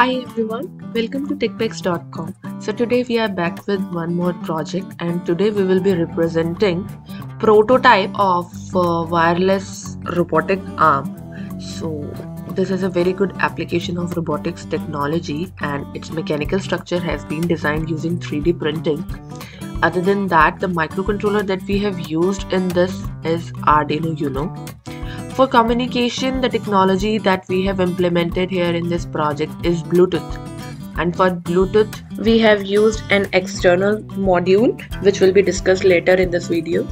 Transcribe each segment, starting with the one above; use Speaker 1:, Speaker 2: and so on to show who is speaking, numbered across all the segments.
Speaker 1: Hi everyone, welcome to techpex.com. So today we are back with one more project, and today we will be representing prototype of wireless robotic arm. So this is a very good application of robotics technology, and its mechanical structure has been designed using 3D printing. Other than that, the microcontroller that we have used in this is Arduino Uno. For communication, the technology that we have implemented here in this project is Bluetooth. And for Bluetooth, we have used an external module which will be discussed later in this video.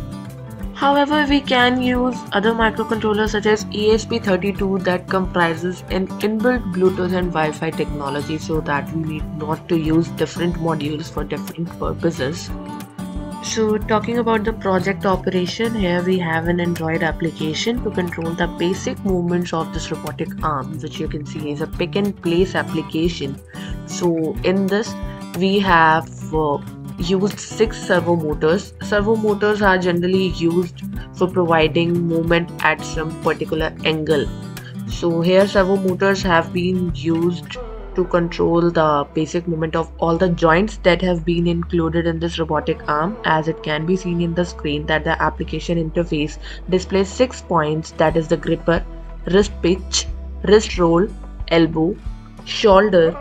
Speaker 1: However, we can use other microcontrollers such as ESP32 that comprises an inbuilt Bluetooth and Wi-Fi technology, so that we need not to use different modules for different purposes. So talking about the project operation, here we have an Android application to control the basic movements of this robotic arm, which you can see is a pick and place application. So in this we have used 6 servo motors. Servo motors are generally used for providing movement at some particular angle. So here servo motors have been used to control the basic movement of all the joints that have been included in this robotic arm. As it can be seen in the screen that the application interface displays 6 points, that is the gripper, wrist pitch, wrist roll, elbow, shoulder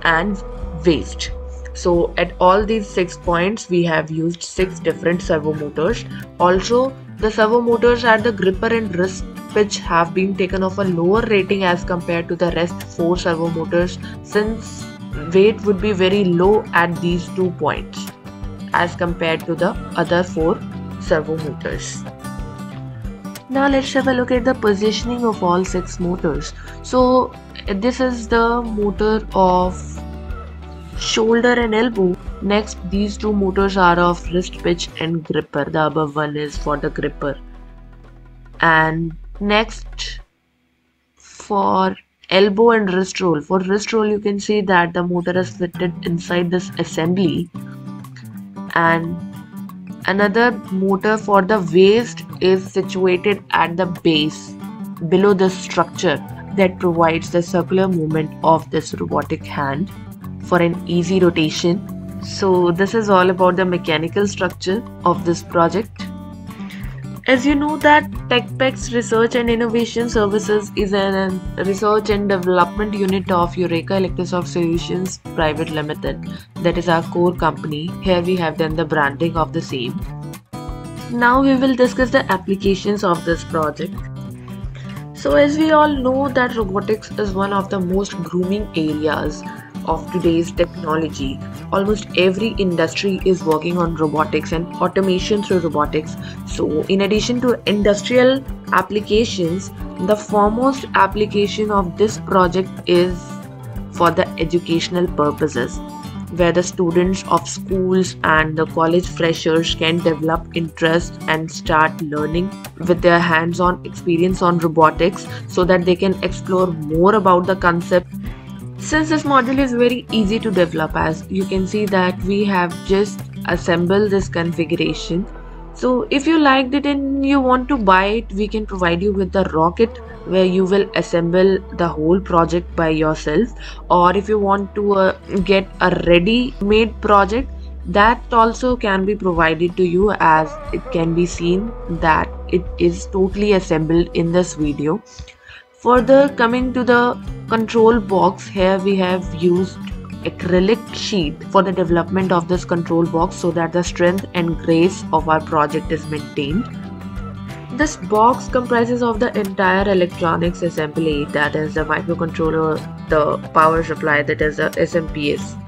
Speaker 1: and waist. So at all these 6 points we have used 6 different servo motors. Also the servo motors at the gripper and wrist pitch have been taken off a lower rating as compared to the rest 4 servo motors, since weight would be very low at these 2 points as compared to the other 4 servo motors. Now let's have a look at the positioning of all 6 motors. So this is the motor of shoulder and elbow. Next, these 2 motors are of wrist pitch and gripper. The above one is for the gripper. And next, for elbow and wrist roll. For wrist roll, you can see that the motor is fitted inside this assembly. And another motor for the waist is situated at the base below the structure that provides the circular movement of this robotic hand for an easy rotation. So this is all about the mechanical structure of this project. As you know that TechPex Research and Innovation Services is a research and development unit of Eureka Electrosoft Solutions Private Limited. That is our core company. Here we have done the branding of the same. Now we will discuss the applications of this project. So as we all know that robotics is one of the most booming areas of today's technology. Almost every industry is working on robotics and automation through robotics. So in addition to industrial applications, the foremost application of this project is for the educational purposes, where the students of schools and the college freshers can develop interest and start learning with their hands-on experience on robotics, so that they can explore more about the concept. Since this module is very easy to develop, as you can see that we have just assembled this configuration. So if you liked it and you want to buy it, we can provide you with the rocket where you will assemble the whole project by yourself. Or if you want to get a ready-made project, that also can be provided to you, as it can be seen that it is totally assembled in this video. Further, coming to the control box, here we have used acrylic sheet for the development of this control box, so that the strength and grace of our project is maintained. This box comprises of the entire electronics assembly, that is the microcontroller, the power supply, that is the SMPS.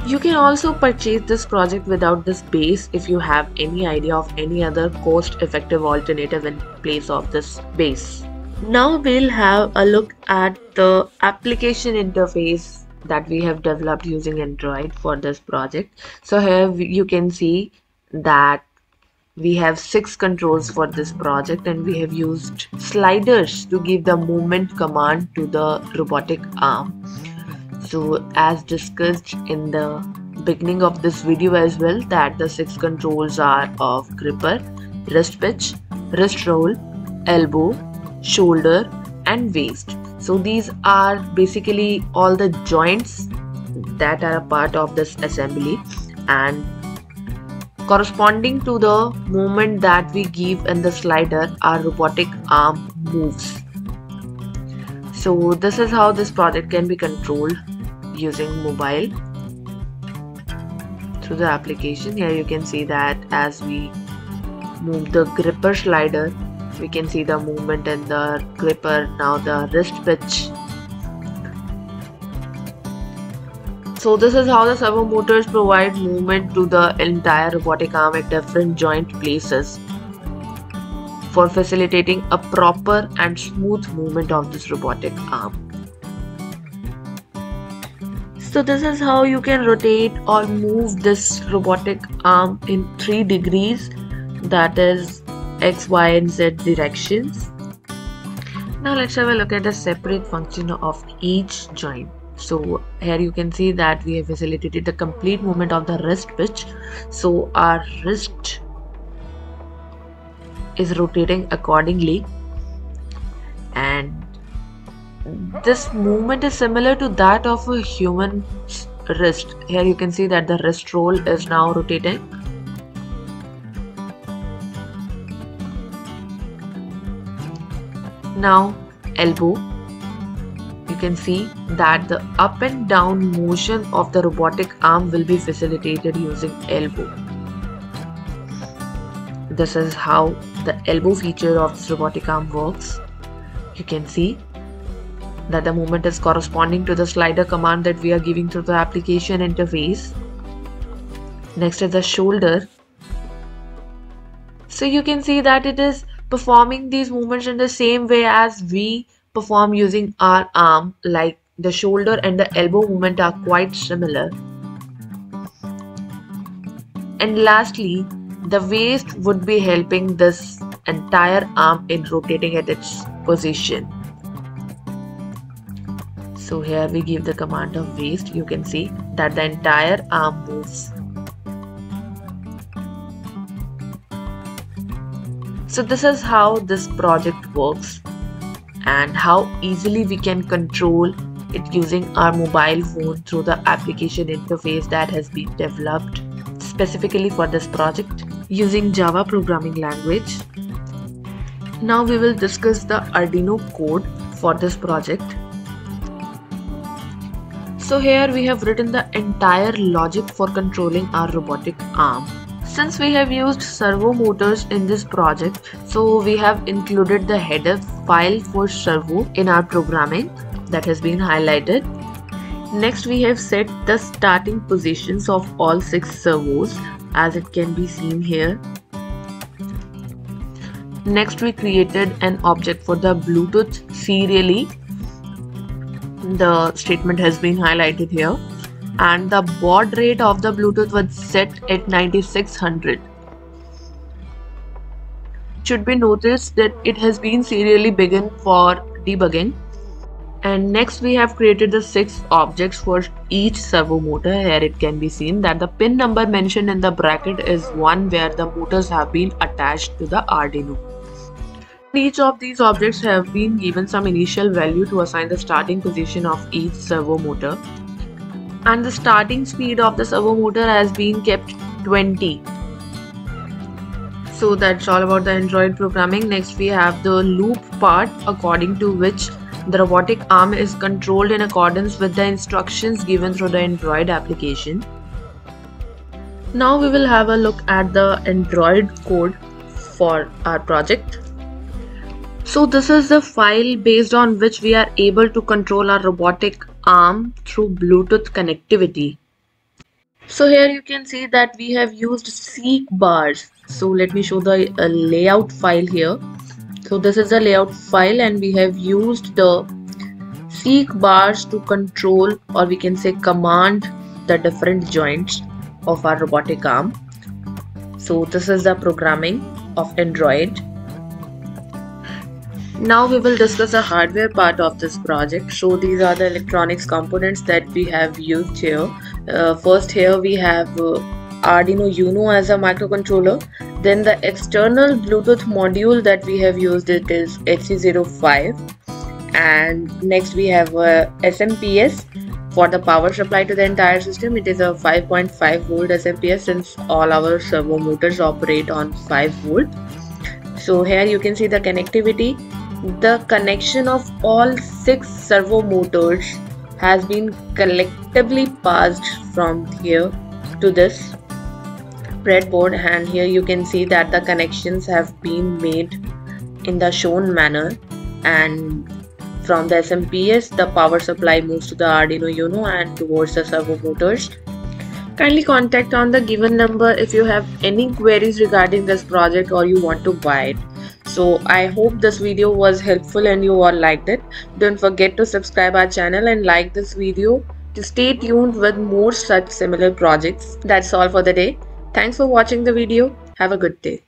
Speaker 1: You can also purchase this project without this base if you have any idea of any other cost-effective alternative in place of this base. Now we'll have a look at the application interface that we have developed using Android for this project. So here you can see that we have 6 controls for this project, and we have used sliders to give the movement command to the robotic arm. So as discussed in the beginning of this video as well, that the 6 controls are of gripper, wrist pitch, wrist roll, elbow, shoulder and waist. So these are basically all the joints that are a part of this assembly, and corresponding to the movement that we give in the slider, our robotic arm moves. So this is how this project can be controlled using mobile through the application. Here you can see that as we move the gripper slider, we can see the movement in the gripper, now the wrist pitch. So this is how the servo motors provide movement to the entire robotic arm at different joint places for facilitating a proper and smooth movement of this robotic arm. So this is how you can rotate or move this robotic arm in 3 degrees, that is X, Y and Z directions. Now let's have a look at the separate function of each joint. So here you can see that we have facilitated the complete movement of the wrist pitch. So our wrist is rotating accordingly, and this movement is similar to that of a human wrist. Here you can see that the wrist roll is now rotating. Now elbow, you can see that the up and down motion of the robotic arm will be facilitated using elbow. This is how the elbow feature of this robotic arm works. You can see that the movement is corresponding to the slider command that we are giving through the application interface. Next is the shoulder. So you can see that it is performing these movements in the same way as we perform using our arm, like the shoulder and the elbow movement are quite similar. And lastly, the waist would be helping this entire arm in rotating at its position. So here we give the command of waist. You can see that the entire arm moves. So this is how this project works and how easily we can control it using our mobile phone through the application interface that has been developed specifically for this project using Java programming language. Now we will discuss the Arduino code for this project. So here we have written the entire logic for controlling our robotic arm. Since we have used servo motors in this project, so we have included the header file for servo in our programming that has been highlighted. Next we have set the starting positions of all 6 servos as it can be seen here. Next we created an object for the Bluetooth serially. The statement has been highlighted here. And the baud rate of the Bluetooth was set at 9600. It should be noticed that it has been serially begun for debugging. And next we have created the 6 objects for each servo motor. Here it can be seen that the pin number mentioned in the bracket is 1 where the motors have been attached to the Arduino. Each of these objects have been given some initial value to assign the starting position of each servo motor. And the starting speed of the servo motor has been kept 20. So that's all about the Android programming. Next we have the loop part, according to which the robotic arm is controlled in accordance with the instructions given through the Android application. Now we will have a look at the Android code for our project. So this is the file based on which we are able to control our robotic arm through Bluetooth connectivity. So here you can see that we have used seek bars. So let me show the layout file here. So this is the layout file and we have used the seek bars to control, or we can say command, the different joints of our robotic arm. So this is the programming of Android. Now we will discuss the hardware part of this project. So these are the electronics components that we have used here. First here we have Arduino Uno as a microcontroller. Then the external Bluetooth module that we have used, it is HC05. And next we have SMPS for the power supply to the entire system. It is a 5.5 volt SMPS since all our servo motors operate on 5 volt. So here you can see the connectivity. The connection of all 6 servo motors has been collectively passed from here to this breadboard, and here you can see that the connections have been made in the shown manner, and from the SMPS the power supply moves to the Arduino Uno and towards the servo motors. Kindly contact on the given number if you have any queries regarding this project or you want to buy it. So I hope this video was helpful and you all liked it. Don't forget to subscribe our channel and like this video to stay tuned with more such similar projects. That's all for the day. Thanks for watching the video. Have a good day.